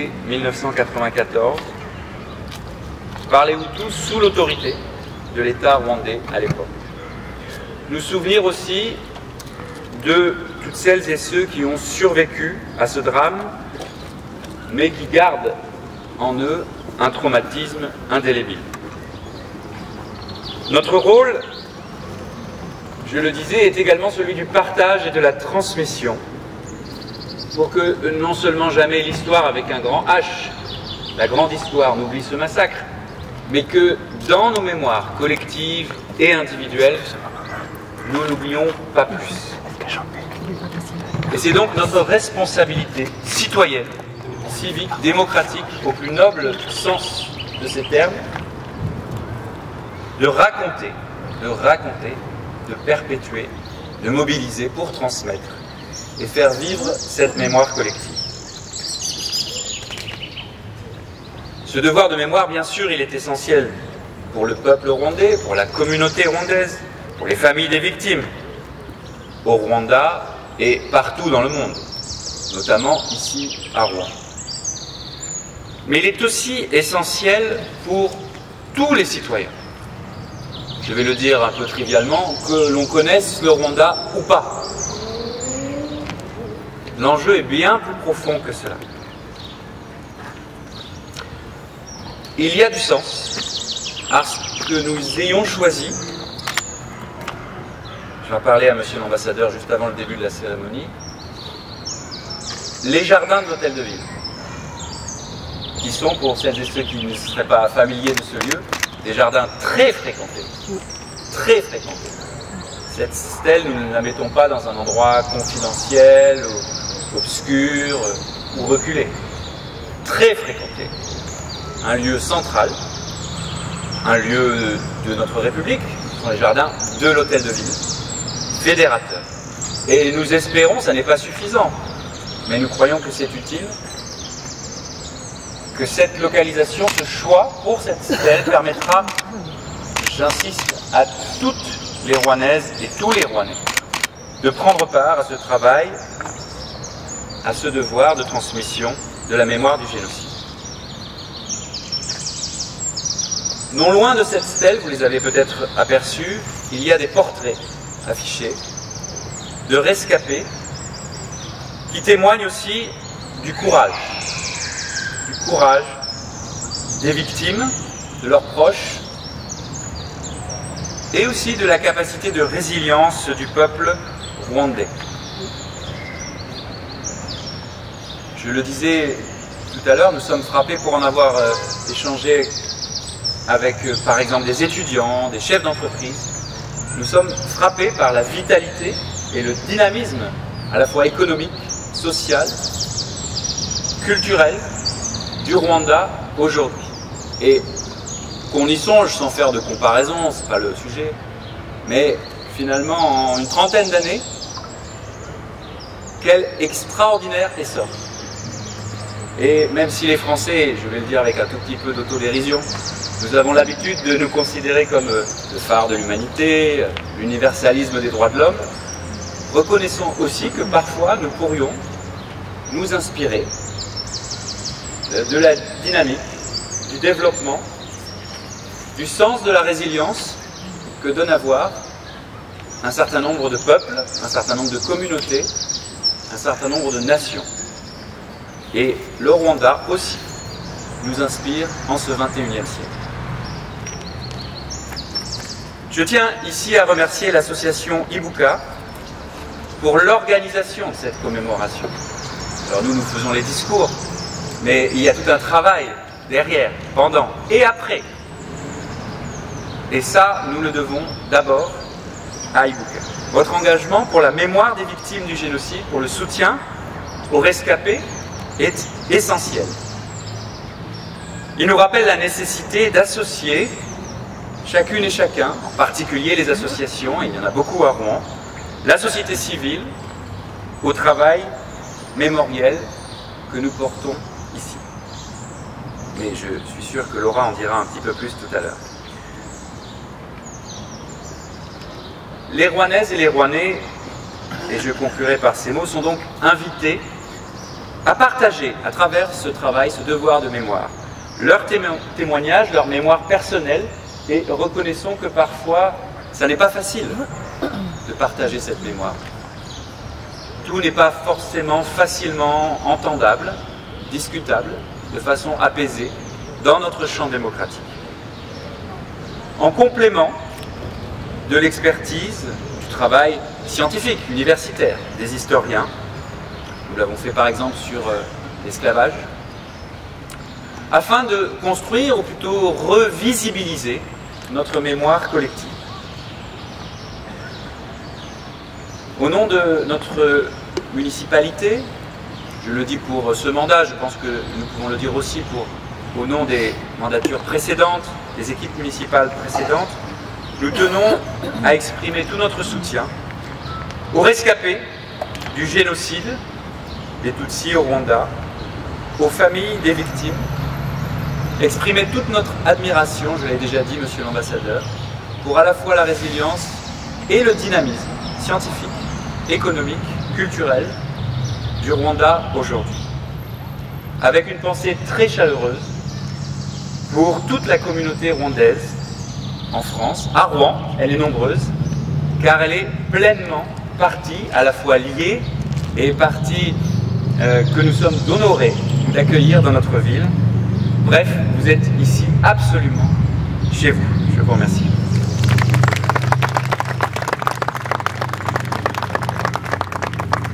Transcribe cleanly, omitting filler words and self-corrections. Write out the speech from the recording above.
1994 par les Hutus sous l'autorité de l'État rwandais à l'époque. Nous souvenir aussi de toutes celles et ceux qui ont survécu à ce drame, mais qui gardent en eux un traumatisme indélébile. Notre rôle, je le disais, est également celui du partage et de la transmission, pour que non seulement jamais l'histoire avec un grand H, la grande histoire, n'oublie ce massacre, mais que dans nos mémoires collectives et individuelles, nous n'oublions pas plus. Et c'est donc notre responsabilité citoyenne, civique, démocratique, au plus noble sens de ces termes, de raconter, de perpétuer, de mobiliser pour transmettre et faire vivre cette mémoire collective. Ce devoir de mémoire, bien sûr, il est essentiel pour le peuple rwandais, pour la communauté rwandaise, pour les familles des victimes, au Rwanda et partout dans le monde, notamment ici à Rouen. Mais il est aussi essentiel pour tous les citoyens. Je vais le dire un peu trivialement, que l'on connaisse le Rwanda ou pas. L'enjeu est bien plus profond que cela. Il y a du sens à ce que nous ayons choisi, je vais en parler à monsieur l'ambassadeur juste avant le début de la cérémonie, les jardins de l'hôtel de ville, qui sont, pour celles et ceux qui ne seraient pas familiers de ce lieu, des jardins très fréquentés. Très fréquentés. Cette stèle, nous ne la mettons pas dans un endroit confidentiel, obscur ou reculé. Très fréquenté. Un lieu central, un lieu de notre République, ce sont les jardins de l'hôtel de ville, fédérateur. Et nous espérons, ça n'est pas suffisant, mais nous croyons que c'est utile, que cette localisation, ce choix pour cette stèle permettra, j'insiste, à toutes les Rouennaises et tous les Rouennais de prendre part à ce travail, à ce devoir de transmission de la mémoire du génocide. Non loin de cette stèle, vous les avez peut-être aperçus, il y a des portraits affichés de rescapés qui témoignent aussi du courage des victimes, de leurs proches, et aussi de la capacité de résilience du peuple rwandais. Je le disais tout à l'heure, nous sommes frappés pour en avoir échangé avec, par exemple, des étudiants, des chefs d'entreprise. Nous sommes frappés par la vitalité et le dynamisme, à la fois économique, social, culturel, du Rwanda aujourd'hui. Et qu'on y songe sans faire de comparaison, c'est pas le sujet, mais finalement, en une trentaine d'années, quel extraordinaire essor. Et même si les Français, je vais le dire avec un tout petit peu d'autodérision, nous avons l'habitude de nous considérer comme le phare de l'humanité, l'universalisme des droits de l'homme, reconnaissons aussi que parfois nous pourrions nous inspirer de la dynamique, du développement, du sens de la résilience que donne à voir un certain nombre de peuples, un certain nombre de communautés, un certain nombre de nations. Et le Rwanda aussi nous inspire en ce XXIe siècle. Je tiens ici à remercier l'association Ibuka pour l'organisation de cette commémoration. Alors nous faisons les discours, mais il y a tout un travail derrière, pendant et après. Et ça, nous le devons d'abord à Ibuka. Votre engagement pour la mémoire des victimes du génocide, pour le soutien aux rescapés, est essentiel. Il nous rappelle la nécessité d'associer chacune et chacun, en particulier les associations, et il y en a beaucoup à Rouen, la société civile, au travail mémoriel que nous portons ici. Mais je suis sûr que Laura en dira un petit peu plus tout à l'heure. Les Rouennaises et les Rouennais, et je conclurai par ces mots, sont donc invités à partager à travers ce travail, ce devoir de mémoire, leurs témoignages, leur mémoire personnelle, et reconnaissons que parfois, ça n'est pas facile de partager cette mémoire. Tout n'est pas forcément facilement entendable, discutable, de façon apaisée, dans notre champ démocratique. En complément de l'expertise, du travail scientifique, universitaire, des historiens, nous l'avons fait par exemple sur l'esclavage, afin de construire, ou plutôt revisibiliser, notre mémoire collective. Au nom de notre municipalité, je le dis pour ce mandat, je pense que nous pouvons le dire aussi au nom des mandatures précédentes, des équipes municipales précédentes, nous tenons à exprimer tout notre soutien aux rescapés du génocide des Tutsis au Rwanda, aux familles des victimes, exprimer toute notre admiration, je l'ai déjà dit, monsieur l'ambassadeur, pour à la fois la résilience et le dynamisme scientifique, économique, culturel du Rwanda aujourd'hui. Avec une pensée très chaleureuse pour toute la communauté rwandaise en France, à Rouen, elle est nombreuse, car elle est pleinement partie, à la fois liée et partie que nous sommes honorés d'accueillir dans notre ville. Bref, vous êtes ici absolument chez vous. Je vous remercie.